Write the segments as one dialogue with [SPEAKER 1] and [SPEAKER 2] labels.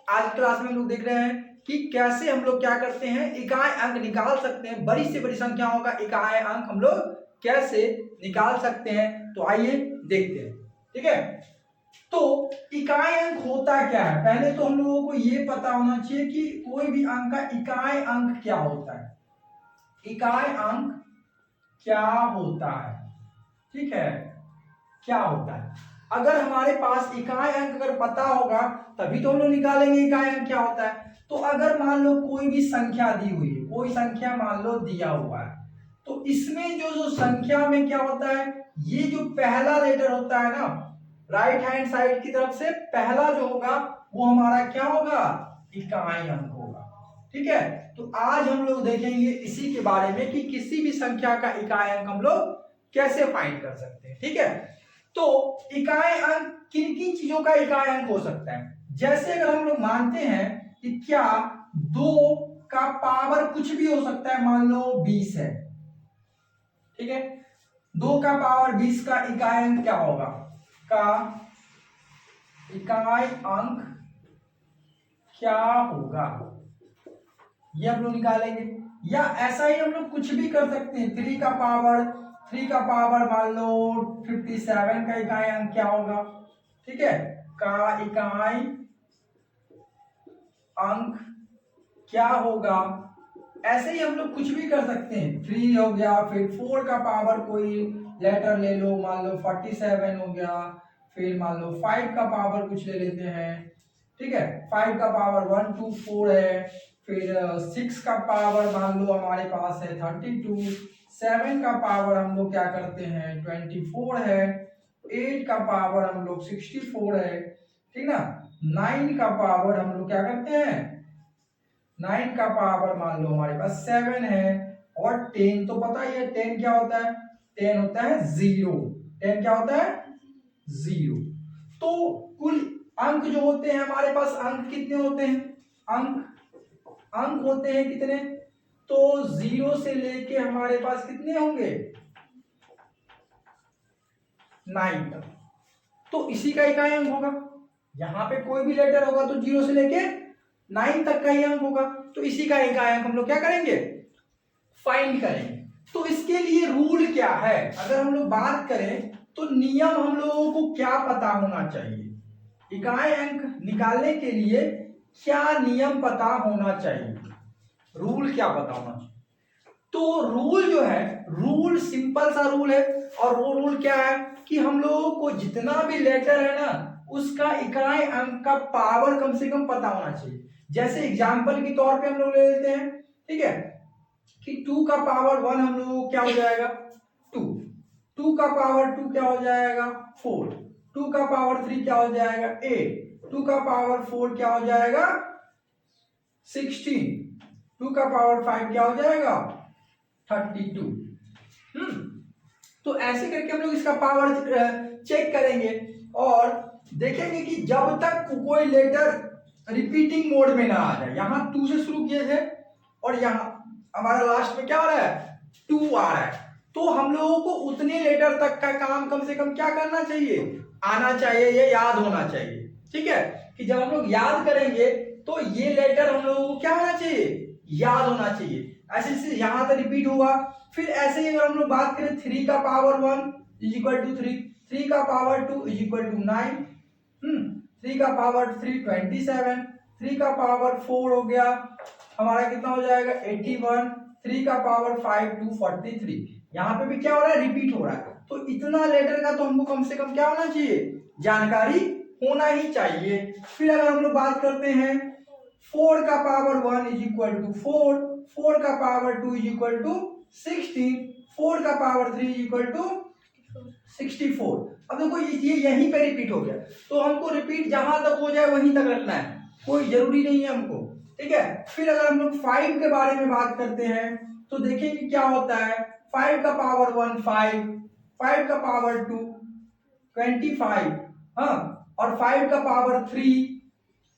[SPEAKER 1] आज क्लास में हम लोग देख रहे हैं कि कैसे हम लोग क्या करते हैं, इकाई अंक निकाल सकते हैं। बड़ी से बड़ी संख्याओं का इकाई अंक हम लोग कैसे निकाल सकते हैं, तो आइए देखते हैं। ठीक है, तो इकाई अंक होता क्या है, पहले तो हम लोगों को ये पता होना चाहिए कि कोई भी अंक का इकाई अंक क्या होता है। इकाई अंक क्या होता है, ठीक है, क्या होता है। अगर हमारे पास इकाई अंक अगर पता होगा तभी तो हम लोग निकालेंगे इकाई अंक क्या होता है। तो अगर मान लो कोई भी संख्या दी हुई है, कोई संख्या मान लो दिया हुआ है, तो इसमें जो संख्या में क्या होता है, ये जो पहला लेटर होता है ना, राइट हैंड साइड की तरफ से पहला जो होगा वो हमारा क्या होगा, इकाई अंक होगा। ठीक है, तो आज हम लोग देखेंगे इसी के बारे में कि किसी भी संख्या का इकाई अंक हम लोग कैसे फाइंड कर सकते हैं। ठीक है, तो इकाई अंक किन किन चीजों का इकाई अंक हो सकता है। जैसे अगर हम लोग मानते हैं कि क्या 2 का पावर कुछ भी हो सकता है, मान लो 20 है। ठीक है, 2 का पावर 20 का इकाई अंक क्या होगा, का इकाई अंक क्या होगा, ये हम लोग निकालेंगे। या ऐसा ही हम लोग कुछ भी कर सकते हैं, 3 का पावर मान लो 57 का इकाई अंक क्या होगा। ठीक है, का इकाई अंक क्या होगा, ऐसे ही हम लोग कुछ भी कर सकते हैं। 3 हो गया, फिर 4 का पावर कोई लेटर ले लो, मान लो 47 हो गया, फिर मान लो 5 का पावर कुछ ले लेते हैं। ठीक है, 5 का पावर 1 2 4 है, फिर 6 का पावर मान लो हमारे पास है 32, 7 का पावर हम लोग क्या करते हैं 24 है, 8 का पावर हम लोग 64 है। ठीक ना, 9 का पावर हम लोग क्या करते हैं, 9 का पावर मान लो हमारे पास 7 है, और 10 तो पता ही है 10 क्या होता है, 10 होता है 0। 10 क्या होता है 0। तो कुल अंक जो होते हैं हमारे पास, अंक कितने होते हैं, अंक होते हैं कितने, तो 0 से लेके हमारे पास कितने होंगे 9 तक। तो इसी का इकाई अंक होगा। यहां पे कोई भी लेटर होगा तो 0 से लेके 9 तक का ही अंक होगा, तो इसी का इकाई अंक हम लोग क्या करेंगे, फाइंड करेंगे। तो इसके लिए रूल क्या है, अगर हम लोग बात करें तो नियम हम लोगों को क्या पता होना चाहिए, इकाई अंक निकालने के लिए क्या नियम पता होना चाहिए, रूल क्या पता होना चाहिए। तो रूल जो है, रूल सिंपल सा रूल है, और वो रूल क्या है कि हम लोगों को जितना भी लेटर है ना उसका इकाई अंक का पावर कम से कम पता होना चाहिए। जैसे एग्जांपल के तौर पे हम लोग ले लेते हैं, ठीक है, कि 2 का पावर 1 हम लोगों को क्या हो जाएगा 2, 2 का पावर 2 क्या हो जाएगा 4, 2 का पावर 3 क्या हो जाएगा 8, 2 का पावर 4 क्या हो जाएगा 16, 2 का पावर 5 क्या हो जाएगा 32। तो ऐसे करके हम लोग इसका पावर चेक करेंगे और देखेंगे कि जब तक कोई लेटर रिपीटिंग मोड में ना आ जाए। यहां 2 से शुरू किए थे और यहां हमारा लास्ट में क्या हो रहा है 2 आ रहा है, तो हम लोगों को उतने लेटर तक का काम कम से कम क्या करना चाहिए, आना चाहिए, ये याद होना चाहिए। ठीक है, कि जब हम लोग याद करेंगे तो ये लेटर हम लोगों को क्या होना चाहिए, याद होना चाहिए। ऐसे से यहां तक रिपीट हुआ। फिर ऐसे ही अगर हम लोग बात करें 3 का पावर 1 इज इक्वल टू 3, 3 का पावर 2 इज इक्वल टू 9, 3 का पावर 3 27, 3 का पावर 4 हो गया हमारा कितना हो जाएगा 81, 3 का पावर 5 243। यहाँ पे भी क्या हो रहा है, रिपीट हो रहा है। तो इतना लेटर का तो हमको कम से कम क्या होना चाहिए, जानकारी होना ही चाहिए। फिर अगर हम लोग बात करते हैं 4 का पावर 1 इज इक्वल टू 4, 4 का पावर 2 इज इक्वल टू 16, 4 का पावर 3 इज इक्वल टू 64। अब देखो ये यहीं पे रिपीट हो गया, तो हमको रिपीट जहां तक हो जाए वहीं तक रखना है, कोई जरूरी नहीं है हमको। ठीक है, फिर अगर हम लोग 5 के बारे में बात करते हैं तो देखेंगे क्या होता है, 5 का पावर 1 5, 5 का पावर 2 25, हाँ, और 5 का पावर 3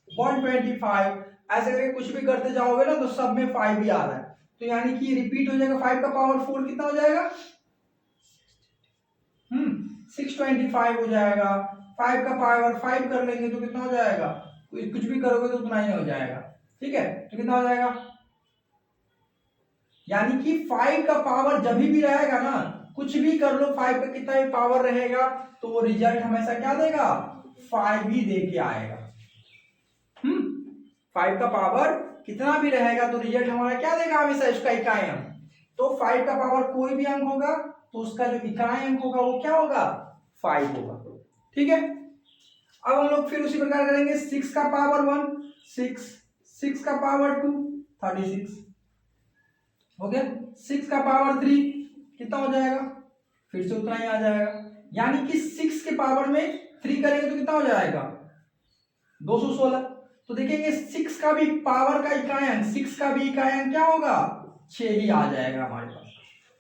[SPEAKER 1] 125। ऐसे करके कुछ भी करते जाओगे ना तो सब में 5 ही आ रहा है, तो यानी कि रिपीट हो जाएगा। 5 का पावर 4 कितना हो जाएगा 625 हो जाएगा। 5 का पावर 5 कर लेंगे तो कितना हो जाएगा कुछ भी करोगे तो उतना ही हो जाएगा। ठीक है, तो कितना हो जाएगा, यानी कि 5 का पावर जब भी रहेगा ना, कुछ भी कर लो 5 का कितना भी पावर रहेगा तो वो रिजल्ट हमेशा क्या देगा, 5 ही दे के आएगा। 5 का पावर कितना भी रहेगा तो रिजल्ट हमारा क्या देगा हमेशा, इसका इकाई अंक। तो 5 का पावर कोई भी अंक होगा तो उसका जो इकाई अंक होगा वो क्या होगा, 5 होगा। ठीक है, अब हम लोग फिर उसी प्रकार करेंगे। 6 का पावर 1 6, 6 का पावर 2 36 हो गया। 6 का पावर 3 कितना हो जाएगा, फिर से उतना ही आ जाएगा, यानी कि 6 के पावर में 3 करेंगे तो कितना हो जाएगा 216। तो देखेंगे 6 का भी पावर का इकाई अंक, 6 का भी इकाई अंक क्या होगा 6 ही आ जाएगा हमारे पास।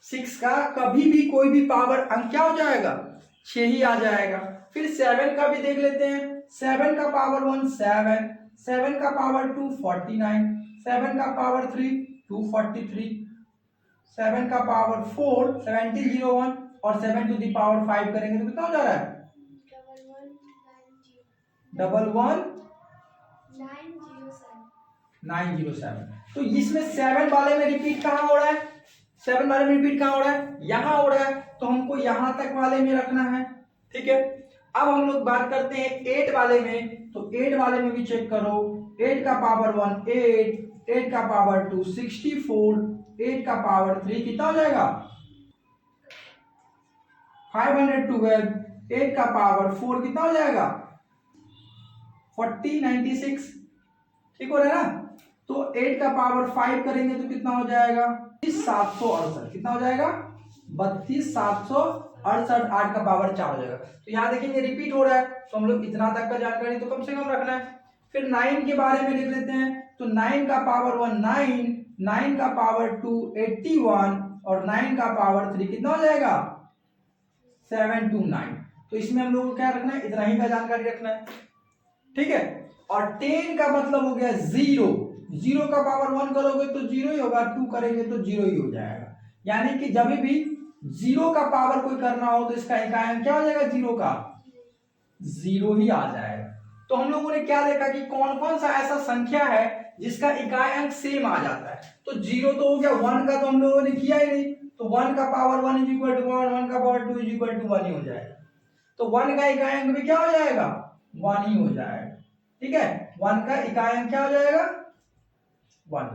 [SPEAKER 1] 6 का कभी भी कोई भी पावर अंक क्या हो जाएगा 6 ही आ जाएगा। फिर 7 का भी देख लेते हैं। 7 का पावर 1 7, 7 का पावर 2 49, 7 का पावर 3 243, 7 का पावर 4 7001 और 7 टू द पावर 5 करेंगे तो कितना हो जा रहा है 907। तो इसमें 7 वाले में रिपीट कहाँ हो रहा है, 7 वाले में रिपीट कहाँ हो रहा है, यहाँ हो रहा है, तो हमको यहाँ तक वाले में रखना है। ठीक है, अब हम लोग बात करते हैं 8 वाले में। तो 8 वाले में भी चेक करो। 8 का पावर 1 8, 8 का पावर 2 64, 8 का पावर 3 कितना हो जाएगा 512, 8 का पावर 4 कितना हो जाएगा 4096। ठीक हो रहा है ना। तो 8 का पावर 5 करेंगे तो कितना हो जाएगा 768, कितना हो जाएगा 32768, 8 का पावर 4 हो जाएगा। तो यहाँ देखेंगे रिपीट हो रहा है तो हम लोग इतना तक का जानकारी तो कम से कम रखना है। फिर 9 के बारे में लिख लेते हैं। तो 9 का पावर 1 9, 9 का पावर 2 81 और 9 का पावर 3 कितना हो जाएगा 729। तो इसमें हम लोग को क्या रखना है, इतना ही का जानकारी रखना है। ठीक है, और 10 का मतलब हो गया 0, 0 का पावर 1 करोगे तो 0 ही होगा, 2 करेंगे तो 0 ही हो जाएगा। यानी कि जब भी 0 का पावर कोई करना हो तो इसका इकाई अंक क्या हो जाएगा 0 का 0 ही आ जाएगा। तो हम लोगों ने क्या देखा कि कौन कौन सा ऐसा संख्या है जिसका इकाई अंक सेम आ जाता है। तो 0 तो हो गया, 1 का तो हम लोगों ने किया ही नहीं, तो 1 का पावर 1 इज इक्वल टू 1, 1 का पावर 2 इज इक्वल टू 1 ही हो जाएगा। तो 1 का इकाई अंक भी क्या हो जाएगा 1 ही हो जाएगा। ठीक है, 1 का इकाई अंक क्या हो जाएगा 1।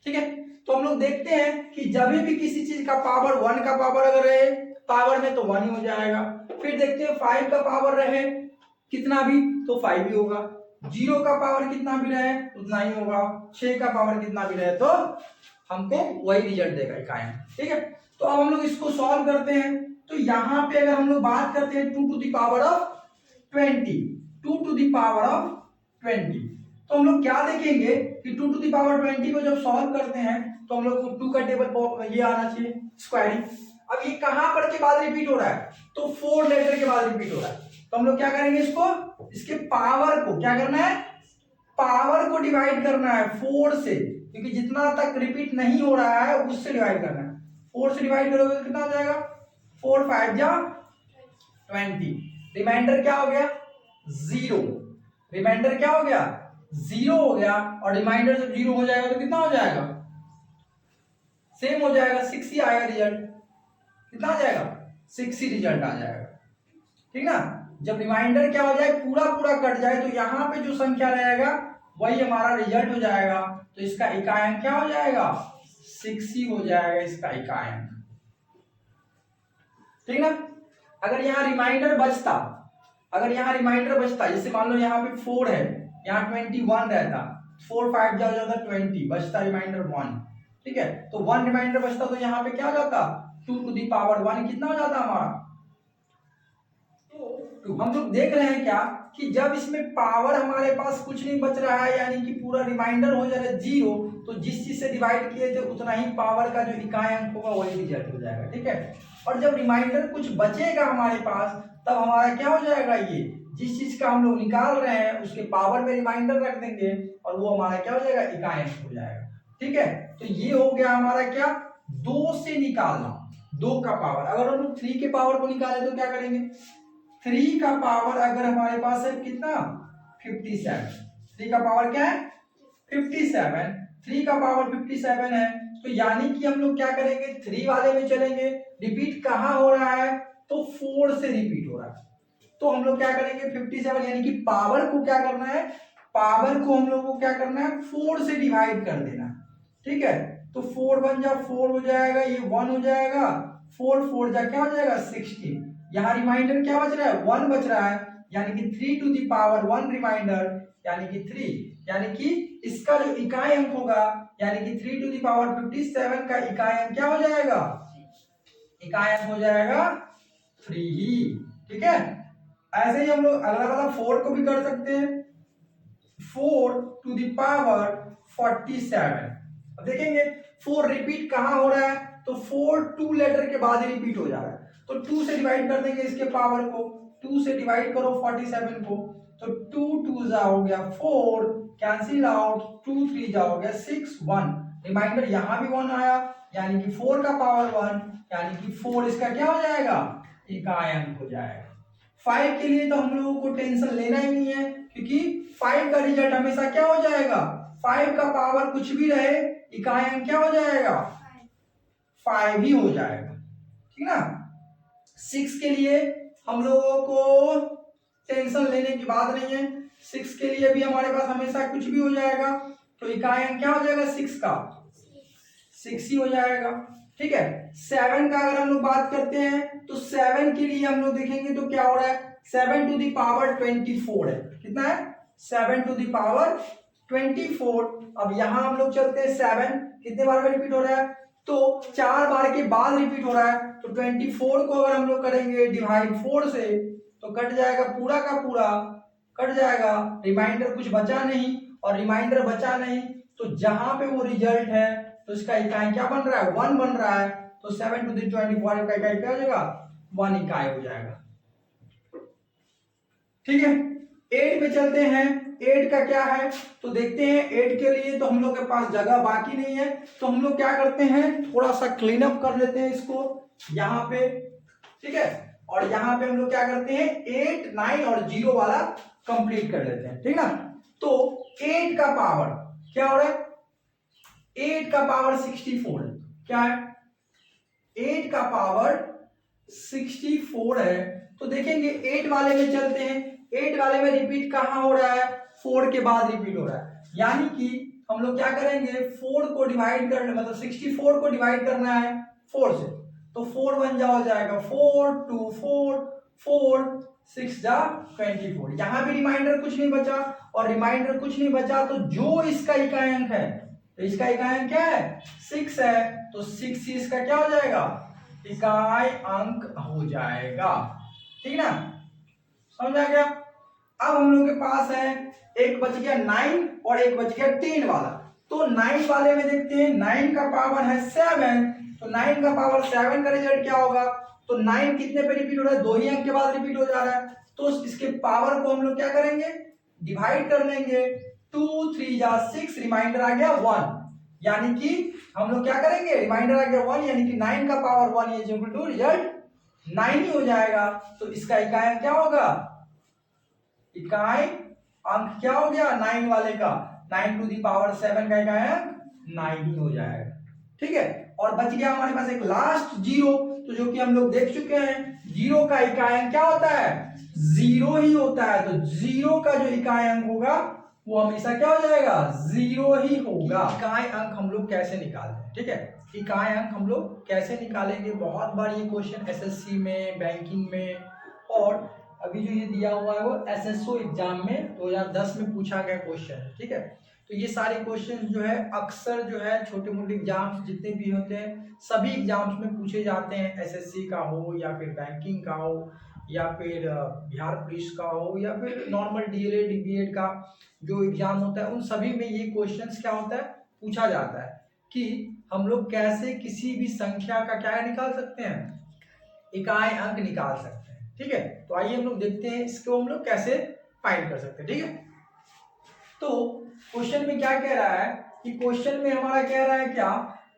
[SPEAKER 1] ठीक है, तो हम लोग देखते हैं कि जब भी किसी चीज का पावर 1 का पावर अगर रहे पावर में तो 1 ही हो जाएगा। फिर देखते हैं 5 का पावर रहे कितना भी तो 5 ही होगा, 0 का पावर कितना भी रहे उतना ही होगा, 6 का पावर कितना भी रहे तो हमको वही रिजल्ट देगा इकाई। ठीक है, तो अब हम लोग इसको सॉल्व करते हैं। तो यहाँ पे अगर हम लोग बात करते हैं 2 to the power of 20, 2 to the power of 20, तो हम लोग क्या देखेंगे कि 2 टू द पावर 20 को जब सॉल्व करते हैं तो हम लोग को 2 का टेबल ये आना चाहिए स्क्वायरिंग। अब ये कहां पर के बाद रिपीट हो रहा है तो 4 लेटर के बाद रिपीट हो रहा है। तो हम लोग क्या करेंगे इसको, इसके पावर को क्या करना है, पावर को डिवाइड करना है 4 से, क्योंकि जितना तक रिपीट नहीं हो रहा है उससे डिवाइड करना है। 4 से डिवाइड करोगे तो कितना हो जाएगा 4 5 जा 20, रिमाइंडर क्या हो गया 0, रिमाइंडर क्या हो गया 0 हो गया, और रिमाइंडर जब 0 हो जाएगा तो कितना हो जाएगा सेम हो जाएगा 6 ही आएगा रिजल्ट। कितना आ जाएगा 6 ही रिजल्ट आ जाएगा। ठीक ना, जब रिमाइंडर क्या हो जाए पूरा पूरा कट जाए तो यहाँ पे जो संख्या रहेगा वही हमारा रिजल्ट हो जाएगा। तो इसका इकाई अंक क्या हो जाएगा 6 ही हो जाएगा इसका इकाई अंक। ठीक ना, अगर यहाँ रिमाइंडर बचता, अगर यहाँ रिमाइंडर बचता, जैसे मान लो यहाँ पे 4 है, यहाँ 21 रहता, 4 5 जा जाता 20, बचता रिमाइंडर 1। ठीक है, तो 1 रिमाइंडर बचता तो यहाँ पे क्या हो जाता 2 टू द पावर 1 कितना हो जाता हमारा। तो हम लोग देख रहे हैं क्या कि जब इसमें पावर हमारे पास कुछ नहीं बच रहा है, यानी कि पूरा रिमाइंडर हो जा रहा है 0, तो जिस चीज से डिवाइड किए थे उतना ही पावर का जो इकाई अंक होगा वही रिजल्ट हो जाएगा। ठीक है, और जब रिमाइंडर कुछ बचेगा हमारे पास तब हमारा क्या हो जाएगा, ये जिस चीज का हम लोग निकाल रहे हैं उसके पावर में रिमाइंडर रख देंगे और वो हमारा क्या हो जाएगा इकाई अंक हो जाएगा। ठीक है, तो ये हो गया हमारा क्या 2 से निकालना, 2 का पावर। अगर हम लोग 3 के पावर को निकाले तो क्या करेंगे, 3 का पावर अगर हमारे पास है कितना 57, 3 का पावर क्या है 57, 3 का पावर 57 है। तो यानी कि हम लोग क्या करेंगे 3 वाले में चलेंगे, रिपीट कहाँ हो रहा है तो 4 से रिपीट हो रहा है। तो हम लोग क्या करेंगे 57 यानी कि पावर को क्या करना है, पावर को हम लोग को क्या करना है 4 से डिवाइड कर देना, ठीक है। तो 4 बन जा 4 हो जाएगा, ये 1 हो जाएगा, 4 4 जा क्या हो जाएगा 16। यहाँ रिमाइंडर क्या बच रहा है 1 बच रहा है, यानी कि 3 टू द पावर 1 रिमाइंडर यानी कि 3, यानी कि इसका जो इकाई अंक होगा यानी कि 3 टू द पावर 57 का इकाई अंक क्या हो जाएगा, इकाई अंक हो जाएगा 3 ही, ठीक है। ऐसे ही हम लोग अगला वाला 4 को भी कर सकते हैं, 4 टू द पावर 47। अब देखेंगे 4 रिपीट कहाँ हो रहा है तो 4 2 लेटर के बाद ही रिपीट हो जा रहा है, तो 2 से डिवाइड कर देंगे इसके पावर को, 2 से डिवाइड करो 47 को, तो 2 2 जा हो गया 4, कैंसिल आउट, 2 3 जा हो गया 6 1, रिमाइंडर यहाँ भी 1 आया यानी कि 4 का पावर 1 यानी कि 4 इसका क्या हो जाएगा इकाई अंक हो जाएगा। 5 के लिए तो हम लोगों को टेंशन लेना ही नहीं है क्योंकि 5 का रिजल्ट हमेशा क्या हो जाएगा, 5 का पावर कुछ भी रहे इकाई अंक क्या हो जाएगा 5 ही हो जाएगा, ठीक ना। 6 के लिए हम लोगों को टेंशन लेने की बात नहीं है, 6 के लिए भी हमारे पास हमेशा कुछ भी हो जाएगा, तो इकाई अंक क्या हो जाएगा 6 का 6 ही हो जाएगा, ठीक है। 7 का अगर हम लोग बात करते हैं तो 7 के लिए हम लोग देखेंगे तो क्या हो रहा है 7 टू द पावर 24 है, कितना है 7 टू द पावर 24। अब यहां हम लोग चलते हैं 7 कितने बार में रिपीट हो रहा है तो 4 बार के बाद रिपीट हो रहा है, तो 24 को अगर हम लोग करेंगे डिवाइड 4 से तो कट जाएगा पूरा का पूरा, कट जाएगा, रिमाइंडर कुछ बचा नहीं, और रिमाइंडर बचा नहीं तो जहां पे वो रिजल्ट है तो इसका इकाई क्या बन रहा है 1 बन रहा है, तो 7 टू द 24 का इकाई क्या हो जाएगा 1 इकाई हो जाएगा, ठीक है। 8 पे चलते हैं, 8 का क्या है तो देखते हैं 8 के लिए तो हम लोग के पास जगह बाकी नहीं है, तो हम लोग क्या करते हैं थोड़ा सा क्लीन अप कर लेते हैं इसको यहाँ पे, ठीक है। और यहाँ पे हम लोग क्या करते हैं 8 9 और 0 वाला कंप्लीट कर लेते हैं, ठीक ना। तो 8 का पावर क्या हो रहा है 8 का पावर 64 है, क्या है 8 का पावर 64 है, तो देखेंगे 8 वाले में चलते हैं, 8 वाले में रिपीट कहाँ हो रहा है 4 के बाद रिपीट हो रहा है, यानी कि हम लोग क्या करेंगे 4 को डिवाइड करना मतलब 64 को डिवाइड करना है 4 से, तो 4 बन जा हो जाएगा 4 2 4 4 6 जा 24। यहाँ भी रिमाइंडर कुछ नहीं बचा, और रिमाइंडर कुछ नहीं बचा तो जो इसका इकाई अंक है तो इसका इकाई अंक क्या है 6 है, तो 6 ही इसका क्या हो जाएगा इकाई अंक हो जाएगा, ठीक ना, समझ आ गया। अब हम लोग के पास है एक बच गया 9 और एक बच गया 10 वाला, तो 9 वाले में देखते हैं 9 का पावर है 7, तो 9 का पावर 7 का रिजल्ट क्या होगा तो 9 कितने पे रिपीट हो रहा है 2 ही अंक के बाद रिपीट हो जा रहा है, तो इसके पावर को हम लोग क्या करेंगे डिवाइड कर लेंगे, 2 3 जा 6, रिमाइंडर आ गया 1, यानी कि हम लोग क्या करेंगे रिमाइंडर आ गया 1 यानी कि 9 का power 1 is equal to result 9 ही हो जाएगा, तो इसका इकाई अंक क्या होगा इकाई अंक क्या हो गया 9 वाले का 9 टू दी पावर 7 का इकाई अंक 9 ही हो जाएगा, ठीक है। और बच गया हमारे पास एक लास्ट 0, तो जो कि हम लोग देख चुके हैं 0 का इकाई अंक क्या होता है 0 ही होता है, तो 0 का जो इकाई अंक होगा वो हमेशा क्या हो जाएगा 0 ही होगा। इकाई अंक हम लोग कैसे निकालते हैं, ठीक है, इकाई अंक हम लोग कैसे निकालेंगे, बहुत बार ये क्वेश्चन एसएससी में बैंकिंग में और अभी जो ये दिया हुआ है वो एसएसओ एग्जाम में 2010 में पूछा गया क्वेश्चन है, ठीक है। तो ये सारे क्वेश्चन जो है अक्सर जो है छोटे मोटे एग्जाम्स जितने भी होते हैं सभी एग्जाम्स में पूछे जाते हैं, एसएससी का हो या फिर बैंकिंग का हो या फिर बिहार पुलिस का हो या फिर नॉर्मल डीएलएड बीएड का जो एग्जाम होता है उन सभी में ये क्वेश्चंस क्या होता है पूछा जाता है कि हम लोग कैसे किसी भी संख्या का क्या निकाल सकते हैं इकाई अंक निकाल सकते हैं, ठीक है। तो आइए हम लोग देखते हैं इसको हम लोग कैसे फाइंड कर सकते हैं, ठीक है। तो क्वेश्चन में क्या कह रहा है कि क्वेश्चन में हमारा कह रहा है क्या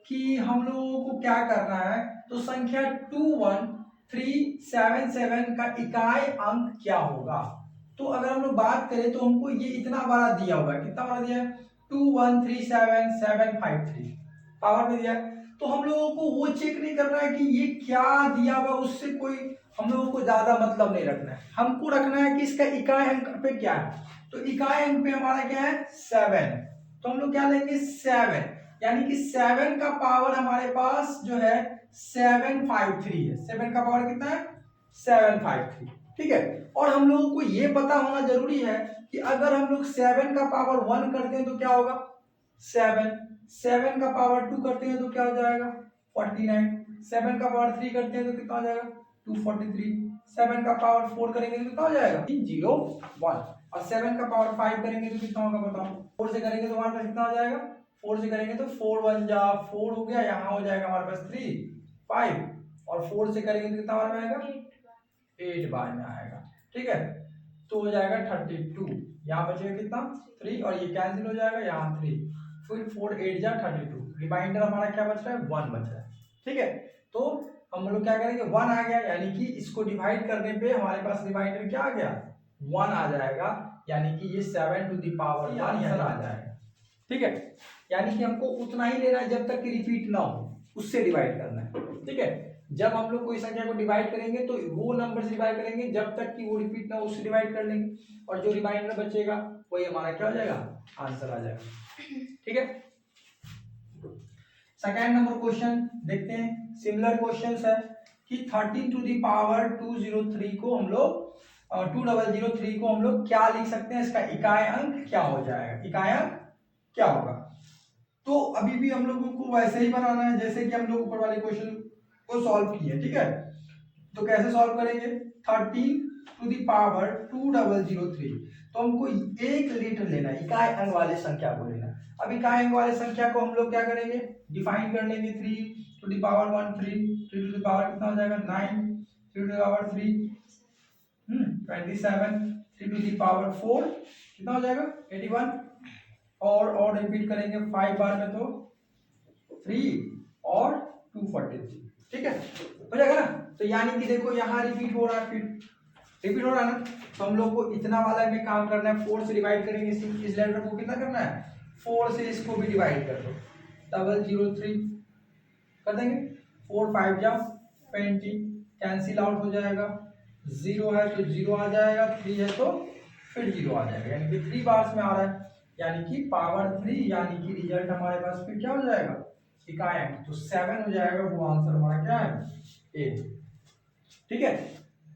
[SPEAKER 1] कि हम लोगों को क्या करना है, तो संख्या 21377 का इकाई अंक क्या होगा, तो अगर हम लोग बात करें तो हमको ये इतना बड़ा दिया हुआ है, कितना बड़ा दिया है 2137753 पावर में दिया है। तो हम लोगों को वो चेक नहीं करना है कि ये क्या दिया हुआ, उससे कोई हम लोगों को ज्यादा मतलब नहीं रखना है। हमको रखना है कि इसका इकाई अंक पे क्या है। तो इकाई अंक पे हमारा क्या है 7, तो हम लोग क्या लेंगे 7, यानी कि 7 का पावर हमारे पास जो है 753 है। 7 का पावर कितना है 753, ठीक है। और हम लोगों को ये पता होना जरूरी है कि अगर हम लोग 7 का पावर 1 करते हैं तो क्या होगा 7, 7 का पावर 2 करते हैं तो क्या हो जाएगा 49, 7 का पावर 3 करते हैं तो कितना हो जाएगा 243, 7 का पावर 4 करेंगे तो कितना हो जाएगा 301, और 7 का पावर 5 करेंगे तो कितना होगा बताओ। 4 से करेंगे तो हमारे पास कितना हो जाएगा, 4 से करेंगे तो 4 1 जा 4 हो गया, यहाँ हो जाएगा हमारे पास 3 5, और 4 से करेंगे तो कितना हमारे में आएगा 8 बार में आएगा, ठीक है। तो हो जाएगा 32, यहाँ बचेगा कितना 3, और ये कैंसिल हो जाएगा यहाँ 3, फिर 4 8 जा 32, रिमाइंडर हमारा क्या बच रहा है 1 बच रहा है, ठीक है। तो हम लोग क्या करेंगे 1 आ गया, यानी कि इसको डिवाइड करने पे हमारे पास रिमाइंडर क्या आ गया 1 आ जाएगा, यानी कि ये 7 टू द पावर 1 यहाँ आ जाएगा, ठीक है। यानी कि हमको उतना ही लेना है जब तक कि रिपीट ना हो, उससे डिवाइड करना है, ठीक है। जब हम लोग कोई संख्या को डिवाइड करेंगे तो वो नंबर से डिवाइड करेंगे, जब तक कि वो रिपीट ना हो उससे डिवाइड कर लेंगे, और जो रिमाइंडर बचेगा वही हमारा क्या हो जाएगा आंसर आ जाएगा, ठीक है। सेकेंड नंबर क्वेश्चन देखते हैं, सिमिलर क्वेश्चंस है कि 13 टू द पावर 203 को हम लोग 2003 को हम लोग क्या लिख सकते हैं, इसका इकाई अंक क्या हो जाएगा, इकाई अंक क्या होगा। तो अभी भी हम लोगों को वैसे ही बनाना है जैसे कि हम लोग ऊपर वाले क्वेश्चन को सॉल्व किए, ठीक है। तो कैसे सॉल्व करेंगे 13 टू द पावर 2003, तो हमको 1 लीटर लेना है, इकाई अंक वाले संख्या को लेना। अब इकाई अंक वाले संख्या को हम लोग क्या करेंगे डिफाइन कर लेंगे, 3 to the power 1 3 3 to the power कितना हो जाएगा 9, 3 to the power 3 27, 3 to the power 4 कितना हो जाएगा 81, और रिपीट करेंगे 5 बार में तो 3 और 243, ठीक है, हो जाएगा ना। तो यानी कि देखो यहाँ रिपीट हो रहा है, फिर रिपीट हो रहा है ना, तो हम लोग को इतना वाला भी काम करना है, 4 से डिवाइड करेंगे इस लेटर को, कितना करना है 4 से इसको भी डिवाइड कर दो, 003 कर देंगे, 4 5 जा 20, कैंसिल आउट हो जाएगा, 0 है तो 0 आ जाएगा, 3 है तो फिर 0 आ जाएगा, यानी कि 3 बार्स में आ रहा है, यानी कि पावर 3, यानी कि रिजल्ट हमारे पास फिर क्या हो जाएगा इकाई अंक, तो 7 हो जाएगा, वो आंसर हमारा क्या है ए, ठीक है।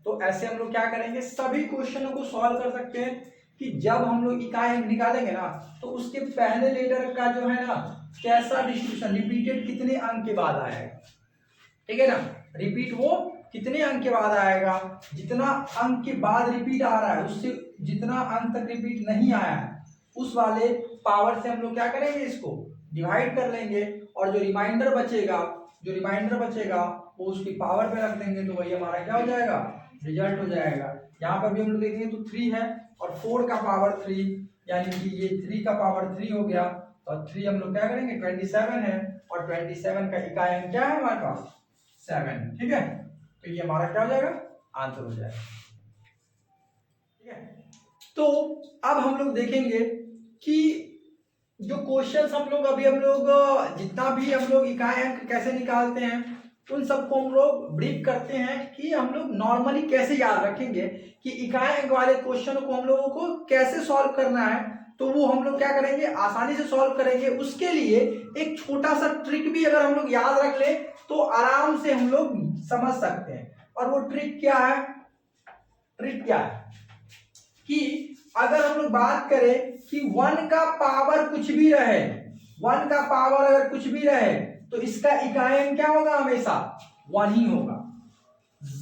[SPEAKER 1] तो ऐसे हम लोग क्या करेंगे सभी क्वेश्चनों को सॉल्व कर सकते हैं कि जब हम लोग इकाई अंक निकालेंगे ना तो उसके पहले लेटर का जो है ना कैसा डिस्ट्रीब्यूशन, रिपीटेड कितने अंक के बाद आएगा, ठीक है ना, रिपीट वो कितने अंक के बाद आएगा, जितना अंक के बाद रिपीट आ रहा है उससे जितना अंक तक रिपीट नहीं आया है उस वाले पावर से हम लोग क्या करेंगे इसको डिवाइड कर लेंगे, और जो रिमाइंडर बचेगा वो उसकी पावर पे रख देंगे, तो वही हमारा क्या हो जाएगा रिजल्ट हो जाएगा। यहाँ पर भी हम लोग देखेंगे तो 3 है और 4 का पावर 3, यानी कि ये 3 का पावर 3 हो गया, तो 3 हम लोग क्या करेंगे 27 है, और 27 का इकाई अंक क्या है हमारे पास 7, ठीक है। तो ये हमारा क्या हो जाएगा आंसर हो जाएगा, ठीक है। तो अब हम लोग देखेंगे कि जो क्वेश्चंस हम लोग जितना भी हम लोग इकाई अंक कैसे निकालते हैं उन सबको हम लोग ब्रीफ करते हैं कि हम लोग नॉर्मली कैसे याद रखेंगे कि इकाई अंक वाले क्वेश्चन को हम लोगों को कैसे सॉल्व करना है। तो वो हम लोग क्या करेंगे आसानी से सॉल्व करेंगे। उसके लिए एक छोटा सा ट्रिक भी अगर हम लोग याद रख ले तो आराम से हम लोग समझ सकते हैं। और वो ट्रिक क्या है कि अगर हम लोग बात करें कि 1 का पावर कुछ भी रहे, 1 का पावर अगर कुछ भी रहे तो इसका इकाई अंक क्या होगा हमेशा 1 ही होगा।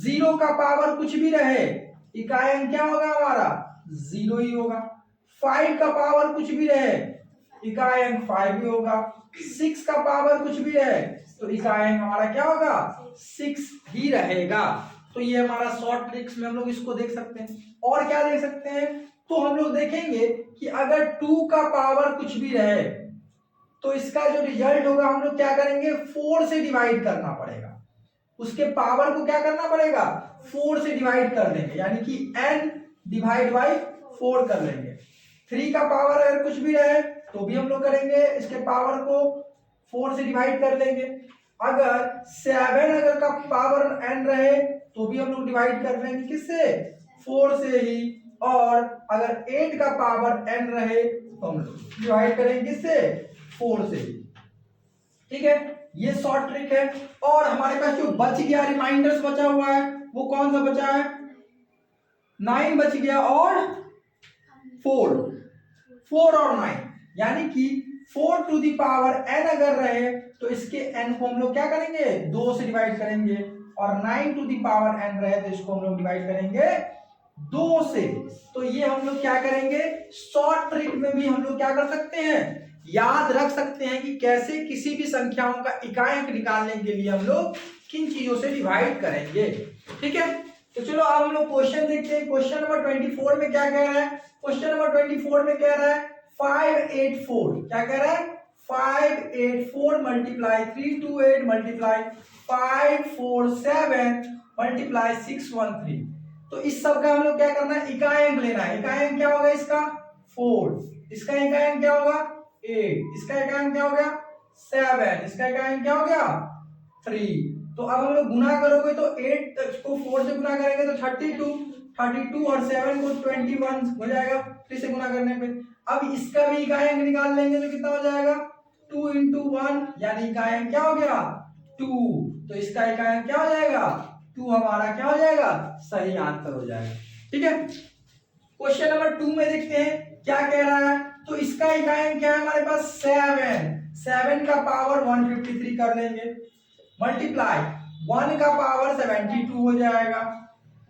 [SPEAKER 1] 0 का पावर कुछ भी रहे इकाई अंक क्या होगा हमारा 0 ही होगा। 5 का पावर कुछ भी रहे इकाई अंक 5 ही होगा। 6 का पावर कुछ भी रहे तो इकाई अंक हमारा क्या होगा 6 ही रहेगा। तो ये हमारा शॉर्ट ट्रिक्स में हम लोग इसको देख सकते हैं। और क्या देख सकते हैं तो हम लोग देखेंगे कि अगर 2 का पावर कुछ भी रहे तो इसका जो रिजल्ट होगा हम लोग क्या करेंगे 4 से डिवाइड करना पड़ेगा। उसके पावर को क्या करना पड़ेगा 4 से डिवाइड कर देंगे, यानी कि n डिवाइड बाई 4 कर लेंगे। 3 का पावर अगर कुछ भी रहे तो भी हम लोग करेंगे इसके पावर को 4 से डिवाइड कर लेंगे। अगर 7 अगर का पावर n रहे तो भी हम लोग डिवाइड कर लेंगे किससे, 4 से ही। और अगर 8 का पावर n रहे तो हम लोग डिवाइड करेंगे किससे, 4 से ही। ठीक है, ये शॉर्ट ट्रिक है। और हमारे पास जो बच गया रिमाइंडर्स बचा हुआ है वो कौन सा बचा है, 9 बच गया और 4 और 9, यानी कि 4 टू दी पावर n अगर रहे तो इसके n को हम लोग क्या करेंगे, 2 से डिवाइड करेंगे। और 9 टू दी पावर n रहे तो इसको हम लोग डिवाइड करेंगे 2 से। तो ये हम लोग क्या करेंगे, शॉर्ट ट्रिक में भी हम लोग क्या कर सकते हैं, याद रख सकते हैं कि कैसे किसी भी संख्याओं का इकाई अंक निकालने के लिए हम लोग किन चीजों से डिवाइड करेंगे। ठीक है, तो चलो अब हम लोग क्वेश्चन देखते हैं। क्वेश्चन नंबर 24 में क्या कह रहा है, क्वेश्चन नंबर 24 में कह रहा है 584, क्या कह रहा है, 584 मल्टीप्लाई 328 मल्टीप्लाई 547 मल्टीप्लाई 613। तो इस सब का हम लोग क्या करना है, इकाई अंक लेना है। इकाई अंक क्या होगा इसका, 4, इसका इकाई अंक क्या होगा 8, इसका इकाई अंक क्या हो गया 7, इसका इकाई अंक क्या हो गया 3। तो अब हम लोग गुना करोगे तो 8 को 4 से गुना करेंगे तो 32 और 7 को 21 हो जाएगा 3 से गुना करने पे। अब इसका भी इकाई अंक निकाल लेंगे तो कितना हो जाएगा, 2 into 1, यानी इकाई अंक क्या हो गया 2। तो इसका इकाई अंक क्या हो जाएगा 2, हमारा क्या हो जाएगा, सही आंसर हो जाएगा। ठीक है, क्वेश्चन नंबर 2 में देखते हैं क्या कह रहा है। तो इसका इकाई अंक क्या है हमारे पास 7 का पावर 153 कर लेंगे मल्टीप्लाई 1 का पावर 72 हो जाएगा,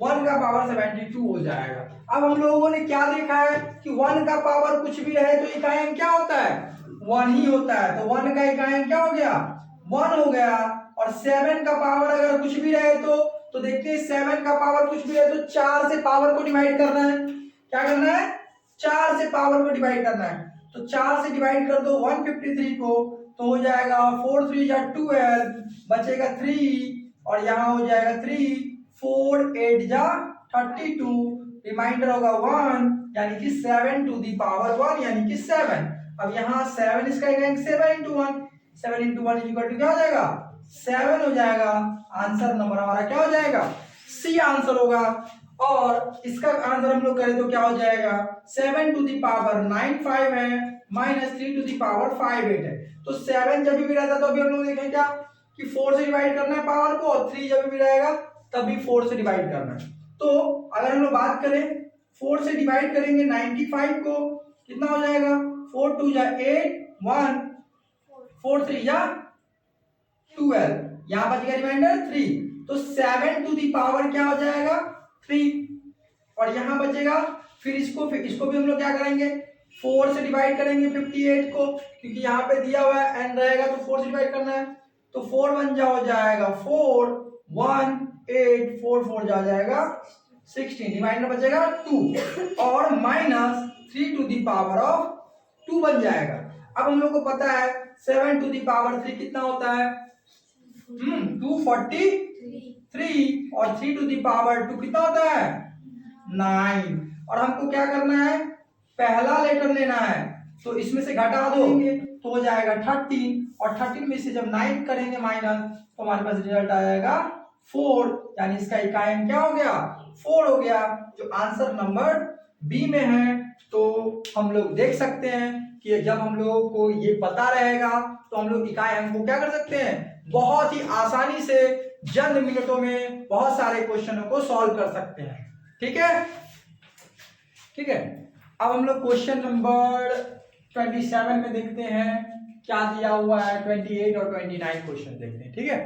[SPEAKER 1] 1 का पावर 72 हो जाएगा। अब हम लोगों ने क्या देखा है कि 1 का पावर कुछ भी रहे तो इकाई अंक क्या होता है, 1 ही होता है। तो 1 का इकाई अंक क्या हो गया, 1 हो गया। और 7 का पावर अगर कुछ भी रहे तो देखते हैं 7 का पावर कुछ भी रहे तो 4 से पावर को डिवाइड करना है। क्या करना है, 4 से पावर को डिवाइड करना है। तो 4 से डिवाइड कर दो 153 को, तो हो जाएगा 4 3 या 12, बचेगा 3 और यहाँ हो जाएगा 3, 4 8 जा 32, रिमाइंडर होगा 1, यानी कि 7 टू दी पावर 1 यानी कि 7। अब यहाँ 7 इसका इकाई 7 into 1, 7 into 1 इक्वल टू क्या हो जाएगा 7 हो जाएगा। आंसर नंबर हमारा क्या हो जाएगा, सी आंसर होगा। और इसका आंसर हम लोग करें तो क्या हो जाएगा, 7 टू दी पावर 95 है माइनस 3 टू दी पावर 58 है। तो 7 जब भी रहता तो अभी हम लोग देखें क्या कि 4 से डिवाइड करना है पावर को, और 3 जब भी रहेगा तभी 4 से डिवाइड करना है। तो अगर हम लोग बात करें 4 से डिवाइड करेंगे 95 को, कितना हो जाएगा 4 2 जा 8 1 4 3 जा 12, यहाँ बचेगा रिमाइंडर 3। तो 7 टू दी पावर क्या हो जाएगा 3, और यहाँ बचेगा फिर इसको भी हम लोग क्या करेंगे 4 से डिवाइड करेंगे 58 को, क्योंकि यहाँ पे दिया हुआ है n रहेगा तो 4 से डिवाइड करना है। तो 4 1 जा हो जाएगा 4 1 8 4 4 जा जाएगा 16, रिमाइंडर बचेगा 2 और minus 3 to the power of 2 बन जाएगा। अब हम लोग को पता है 7 टू दी पावर 3 कितना होता है 243, और 3 टू दी पावर 2 कितना होता है 9। और हमको क्या करना है, पहला लेटर लेना है, तो इसमें से घटा देंगे तो हो जाएगा 13, और 13 में से जब 9 करेंगे माइनस तो हमारे पास रिजल्ट आ जाएगा 4, यानी इसका इकाई अंक क्या हो गया 4 हो गया, जो आंसर नंबर बी में है। तो हम लोग देख सकते हैं कि जब हम लोगों को ये पता रहेगा तो हम लोग इकाई अंक को क्या कर सकते हैं, बहुत ही आसानी से चंद मिनटों में बहुत सारे क्वेश्चनों को सॉल्व कर सकते हैं। ठीक है, ठीक है। अब हम लोग क्वेश्चन नंबर 27 में देखते हैं क्या दिया हुआ है, 28 और 29 क्वेश्चन देखते हैं। ठीक है,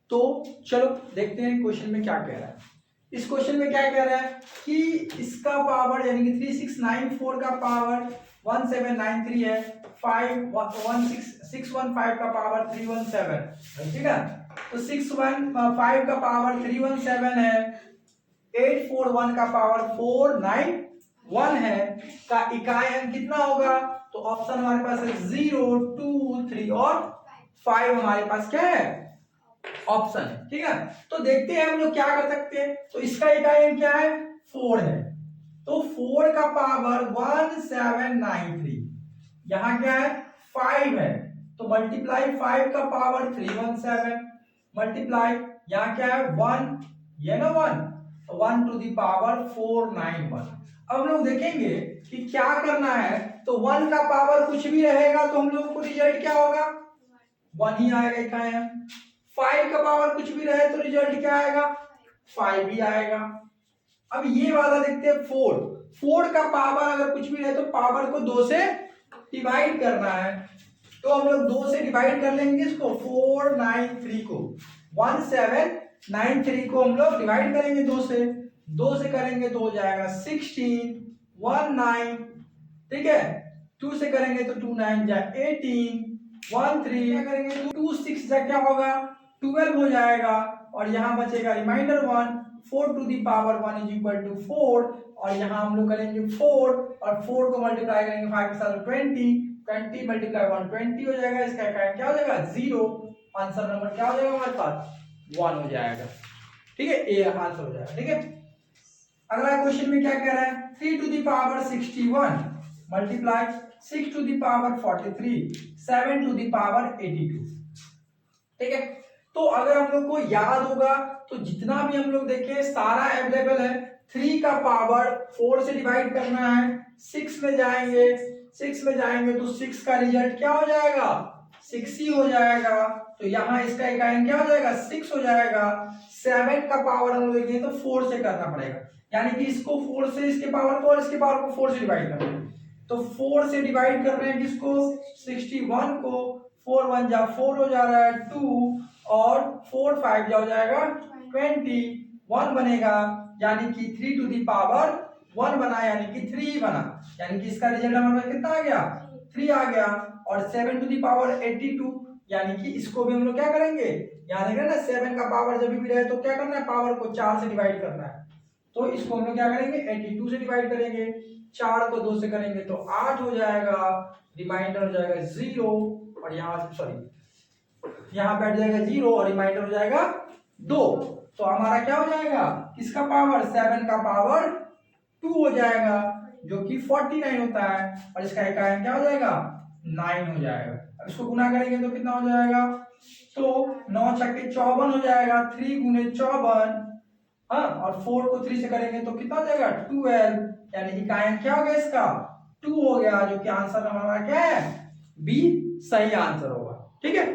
[SPEAKER 1] तो चलो देखते हैं क्वेश्चन में क्या कह रहा है। इस क्वेश्चन में क्या कह रहा है कि इसका पावर यानी कि 3694 का पावर 1793 है, 615 का पावर 317, ठीक है। तो 615 का पावर 317 है, 841 का पावर 491 है, का इकाई अंक कितना होगा, तो ऑप्शन हमारे पास है 0 2 3 और 5 हमारे पास क्या है ऑप्शन है। ठीक है, तो देखते हैं हम लोग क्या कर सकते हैं। तो इसका इकाई अंक क्या है 4 है, तो 4 का पावर 1793, यहाँ क्या है 5 है, तो मल्टीप्लाई 5 का पावर 317 मल्टीप्लाई यहाँ क्या है 1, ये ना 1, 1 टू दी पावर 491। अब हम लोग देखेंगे कि क्या करना है, तो 1 का पावर कुछ भी रहेगा तो हम लोगों को रिजल्ट क्या होगा 1 ही आएगा, क्या है 5 का पावर कुछ भी रहे तो रिजल्ट क्या आएगा 5 ही आएगा। अब ये वाला देखते हैं 4 का पावर अगर कुछ भी रहे तो पावर को 2 से डिवाइड करना है, तो हम लोग 2 से डिवाइड कर लेंगे इसको 493 को, 1793 को हम लोग डिवाइड करेंगे 2 से करेंगे तो हो जाएगा 16 19, ठीक है 2 से करेंगे तो 2 9 जा 18 13 क्या करेंगे 2 6 जा क्या होगा 12 हो जाएगा, और यहाँ बचेगा remainder 1, 4 to the power 1 is equal to 4, और यहाँ हम लोग करेंगे 4 और 4 को मल्टीप्लाई करेंगे 5 के साथ 20 मल्टीप्लाई 120 हो जाएगा, इसका क्या हो जाएगा 0, आंसर नंबर क्या हो जाएगा हमारे पास 1 हो जाएगा, ठीक है ए आंसर हो जाएगा, ठीक है। अगला क्वेश्चन में क्या कह रहा है 3 to the power 61 multiply 6 to the power 43 7 to the power 82, ठीक है। तो अगर हम लोग को याद होगा तो जितना भी हम लोग देखें सारा अवेलेबल है, 3 का पावर 4 से डिवाइड करना है, 6 में जाएंगे तो 6 का रिजल्ट क्या हो जाएगा 6 ही हो जाएगा, तो यहाँ इसका इकाई क्या हो जाएगा 6 हो जाएगा। 7 का पावर हम लोग देखें तो 4 से करना पड़ेगा, यानी कि इसको 4 से इसके पावर को और इसके पावर को 4 से डिवाइड करना है, तो 4 से डिवाइड कर रहे हैं किसको 61 को, 4 1 जा 4 हो जा रहा है 2 और 4 5 जा हो जाएगा 20, 1 बनेगा, यानी कि 3 टू दी पावर 1 बना, यानी कि 3 बना, यानी कि इसका रिजल्ट हमारे पास कितना आ गया 3 आ गया। और 7 टू दी पावर 82, यानी कि इसको भी हम लोग क्या करेंगे, यहाँ देख रहे हैं ना 7 का पावर जब भी रहे तो क्या करना है पावर को 4 से डिवाइड करना है, तो इसको हम लोग क्या करेंगे 82 से डिवाइड करेंगे, 4 को 2 से करेंगे तो 8 हो जाएगा, रिमाइंडर हो जाएगा 0, और यहाँ सॉरी यहाँ बैठ जाएगा 0 और रिमाइंडर हो जाएगा 2, तो हमारा क्या हो जाएगा किसका पावर 7 का पावर 2 हो जाएगा, जो कि 49 होता है, और इसका इकाई क्या हो जाएगा 9 हो जाएगा। अब इसको गुना करेंगे तो कितना हो जाएगा, तो 9 छक्के 54 हो जाएगा, 3 गुने 54, हाँ, और 4 को 3 से करेंगे तो कितना हो जाएगा 12, यानी इकाई क्या हो गया इसका 2 हो गया, जो कि आंसर हमारा क्या है बी सही आंसर होगा, ठीक है।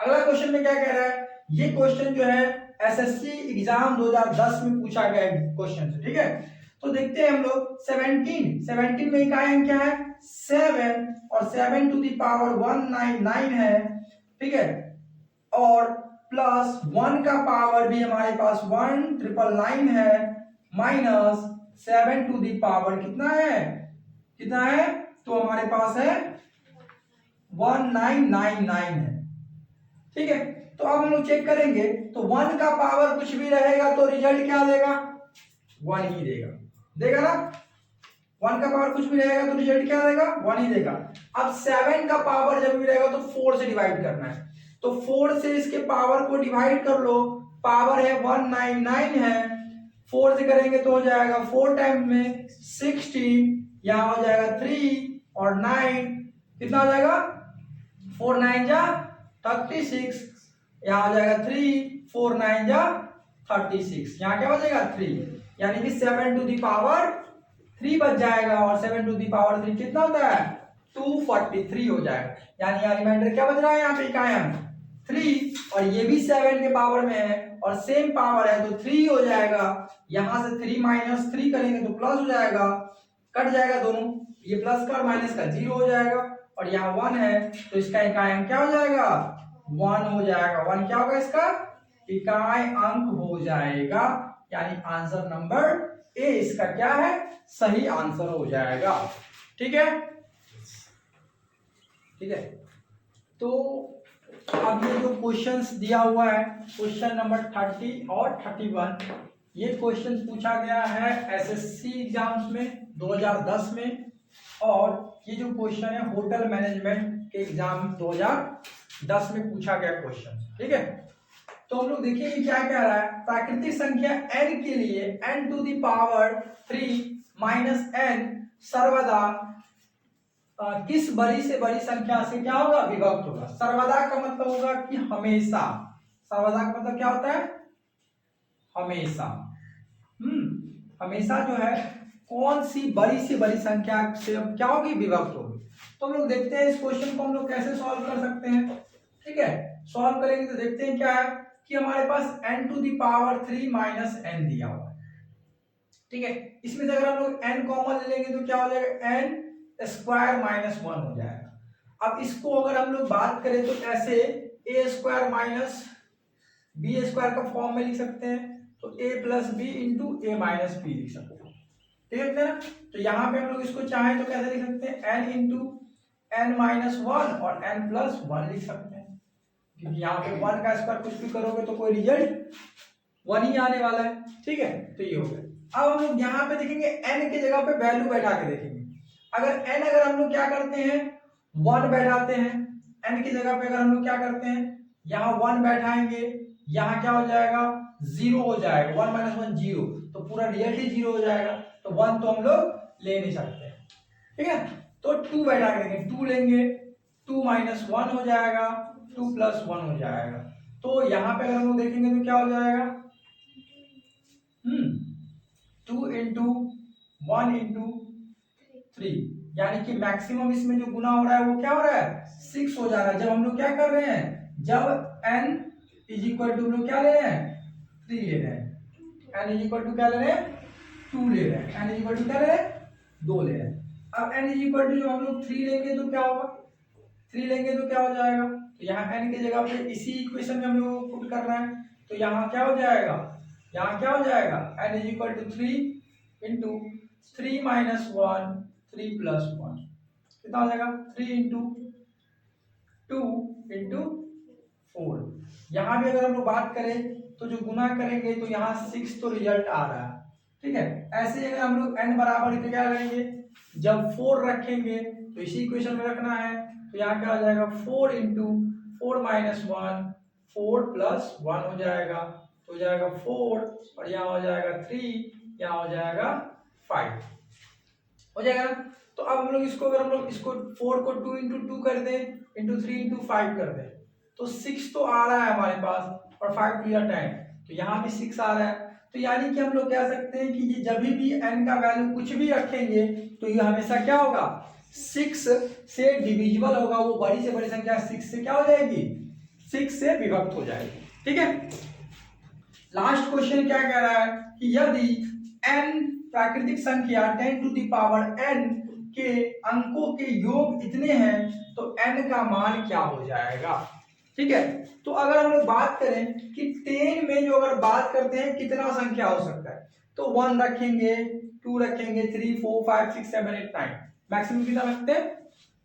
[SPEAKER 1] अगला क्वेश्चन में क्या कह रहा है, ये क्वेश्चन जो है एसएससी एग्जाम 2010 में पूछा गया क्वेश्चन है, ठीक है। तो देखते हैं हम लोग 17 में इकाई क्या है 7, और 7 टू दी पावर 199 है, ठीक है, और प्लस 1 का पावर भी हमारे पास 1999 है, माइनस 7 टू दी पावर कितना है, तो हमारे पास है 1999 है, ठीक है। तो अब हम लोग चेक करेंगे, तो 1 का पावर कुछ भी रहेगा तो रिजल्ट क्या देगा 1 ही देगा ना, 1 का पावर कुछ भी रहेगा तो रिजल्ट क्या देगा 1 ही देगा। अब 7 का पावर जब भी रहेगा तो 4 से डिवाइड करना है, तो 4 से इसके पावर को डिवाइड कर लो, पावर है 199 है, 4 से करेंगे तो हो जाएगा 4 टाइम में 16, यहाँ हो जाएगा 3 और 9 कितना हो जाएगा 4 9 जा 36, यहाँ हो जाएगा 3 4 9 जा 36, यहाँ क्या हो जाएगा 3, यानी कि 7 टू दी पावर 3 बच जाएगा, और 7 टू दी पावर 3 कितना होता है 243 हो जाएगा, यानी यहाँ रिमाइंडर क्या बच रहा है यहाँ पे कायम 3, और ये भी 7 के पावर में है और सेम पावर है तो 3 हो जाएगा, यहाँ से 3 माइनस 3 करेंगे तो प्लस हो जाएगा, कट जाएगा दोनों, ये प्लस का और माइनस का 0 हो जाएगा, और यहाँ 1 है तो इसका इकाई क्या हो जाएगा 1 हो जाएगा, 1 क्या होगा इसका इकाई अंक हो जाएगा, यानी आंसर नंबर ए इसका क्या है सही आंसर हो जाएगा, ठीक है। तो अब ये जो क्वेश्चंस दिया हुआ है क्वेश्चन नंबर 30 और 31, ये क्वेश्चन पूछा गया है एसएससी एग्जाम्स में 2010 में, और ये जो क्वेश्चन है होटल मैनेजमेंट के एग्जाम 2010 में पूछा गया क्वेश्चन, ठीक है। तो हम लोग देखिए क्या कह रहा है, प्राकृतिक संख्या n के लिए n to the power 3 minus N सर्वदा किस बड़ी से बड़ी संख्या से क्या होगा, विभक्त होगा। सर्वदा का मतलब होगा कि हमेशा, सर्वदा का मतलब क्या होता है, हमेशा। हमेशा जो है कौन सी बड़ी से बड़ी संख्या से क्या होगी, विभक्त होगी। तो हम लोग देखते हैं इस क्वेश्चन को हम लोग कैसे सॉल्व कर सकते हैं। ठीक है, सॉल्व करेंगे तो देखते हैं क्या है कि हमारे पास n to the power 3 minus n दिया हुआ है। ठीक है, इसमें से अगर हम लोग n कॉमन ले लेंगे तो क्या हो जाएगा, n स्क्वायर माइनस 1 हो जाएगा। अब इसको अगर हम लोग बात करें तो ऐसे a square minus B square का फॉर्म में लिख सकते हैं, तो a plus B into A minus B लिख सकते हैं। ठीक है ना, तो यहाँ पे हम लोग इसको चाहें तो कैसे लिख सकते हैं, n इंटू एन माइनस 1 और n प्लस 1 लिख सकते हैं, क्योंकि यहाँ पे 1 का स्क्वायर कुछ भी करोगे तो कोई रिजल्ट 1 ही आने वाला है। ठीक है, तो ये हो गया। अब हम लोग यहाँ पे देखेंगे n की जगह पे वैल्यू बैठा के देखेंगे। अगर n अगर हम लोग क्या करते हैं 1 बैठाते हैं, n की जगह पे अगर हम लोग क्या करते हैं यहाँ 1 बैठाएंगे, यहाँ क्या हो जाएगा 0 हो जाएगा, 1 माइनस 1 0, तो पूरा रिजल्ट ही 0 हो जाएगा, तो 1 तो हम लोग ले नहीं सकते। ठीक है, तो 2 बैठा के देंगे, 2 लेंगे, 2 माइनस 1 हो जाएगा, 2 प्लस 1 हो जाएगा। तो यहाँ पे अगर हम लोग देखेंगे तो क्या हो जाएगा 2 इंटू 1 इंटू 3, यानी कि मैक्सिमम इसमें जो गुना हो रहा है वो क्या हो रहा है 6 हो जा रहा है। जब हम लोग क्या कर रहे हैं, जब n इज इक्वल टू हम लोग क्या ले रहे हैं 3 ले रहे हैं, n इज इक्वल टू क्या ले रहे हैं 2 ले रहे हैं, n इज इक्वल टू क्या ले रहे हैं 2 ले रहे हैं। अब n इज इक्वल टू जब हम लोग 3 लेंगे तो क्या होगा, 3 लेंगे तो क्या हो जाएगा, तो यहाँ n की जगह पे इसी इक्वेशन में हम लोग को पुट करना है, तो यहाँ क्या हो जाएगा, यहाँ क्या हो जाएगा n is equal to 3 into 3 minus 1 3 plus 1 कितना हो जाएगा 3 इंटू 2 इंटू 4। यहाँ भी अगर हम लोग बात करें तो जो गुना करेंगे तो यहाँ 6 तो रिजल्ट आ रहा है। ठीक है, ऐसे ही अगर हम लोग n बराबर क्या करेंगे, जब 4 रखेंगे तो इसी इक्वेशन में रखना है, तो यहाँ क्या हो जाएगा 4 इंटू 4 माइनस 1 4 प्लस 1 हो जाएगा, तो हो जाएगा 4 और यहाँ हो जाएगा 3, यहाँ हो जाएगा 5 हो जाएगा ना। तो अब हम लोग इसको अगर हम लोग इसको 4 को 2 इंटू 2 कर दें इंटू 3 इंटू 5 कर दें तो 6 तो आ रहा है हमारे पास और 5 टू 10, तो यहाँ भी 6 आ रहा है। तो यानी कि हम लोग कह सकते हैं कि ये जब भी n का वैल्यू कुछ भी रखेंगे तो ये हमेशा क्या होगा 6 से डिविजिबल होगा, वो बड़ी से बड़ी संख्या 6 से क्या हो जाएगी 6 से विभक्त हो जाएगी। ठीक है, लास्ट क्वेश्चन क्या कह रहा है कि यदि n प्राकृतिक संख्या 10 टू दी पावर n के अंकों के योग इतने हैं तो n का मान क्या हो जाएगा। ठीक है, तो अगर हम लोग बात करें कि 10 में जो अगर बात करते हैं कितना संख्या हो सकता है, तो 1 रखेंगे, 2 रखेंगे, 3 4 5 6 7 8 9, मैक्सिमम कितना रखते हैं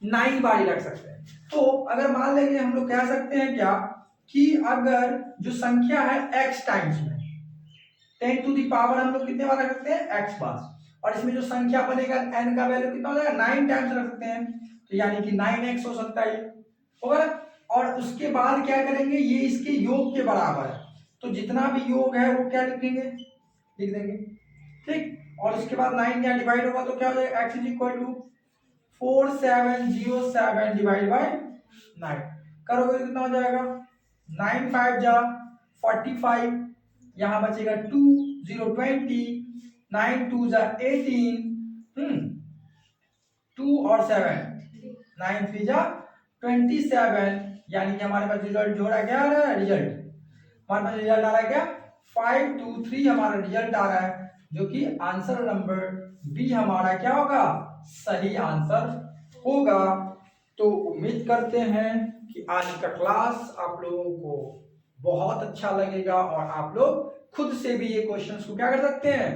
[SPEAKER 1] 9 बार ही रख सकते हैं। तो अगर मान लेंगे हम लोग कह सकते हैं क्या कि अगर जो संख्या है x टाइम्स में 10 टू दी पावर हम लोग कितने बार रख सकते हैं x बार, और इसमें जो संख्या बनेगा n का वैल्यू कितना हो जाएगा 9 टाइम्स रख सकते हैं, तो यानी कि 9x हो सकता है होगा। और उसके बाद क्या करेंगे, ये इसके योग के बराबर है, तो जितना भी योग है वो क्या लिखेंगे लिख देंगे। ठीक, और उसके बाद 9 क्या डिवाइड होगा तो क्या हो जाएगा x is equal to 4707 divide by 9 करोगे तो कितना हो जाएगा 9 5 जा 45, यहाँ बचेगा 2 0 20, 9 2 जा 18, 2 और 7 9 3 जा 27, यानी कि हमारे पास रिजल्ट जो रहा क्या आ रहा है, रिजल्ट हमारे पास रिजल्ट आ रहा है क्या 5 2 3 हमारा रिजल्ट आ रहा है, जो कि आंसर नंबर बी हमारा क्या होगा सही आंसर होगा। तो उम्मीद करते हैं कि आज का क्लास आप लोगों को बहुत अच्छा लगेगा और आप लोग खुद से भी ये क्वेश्चंस को क्या कर सकते हैं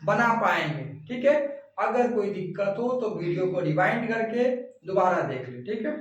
[SPEAKER 1] बना पाएंगे। ठीक है, अगर कोई दिक्कत हो तो वीडियो को रिवाइंड करके दोबारा देख ले। ठीक है।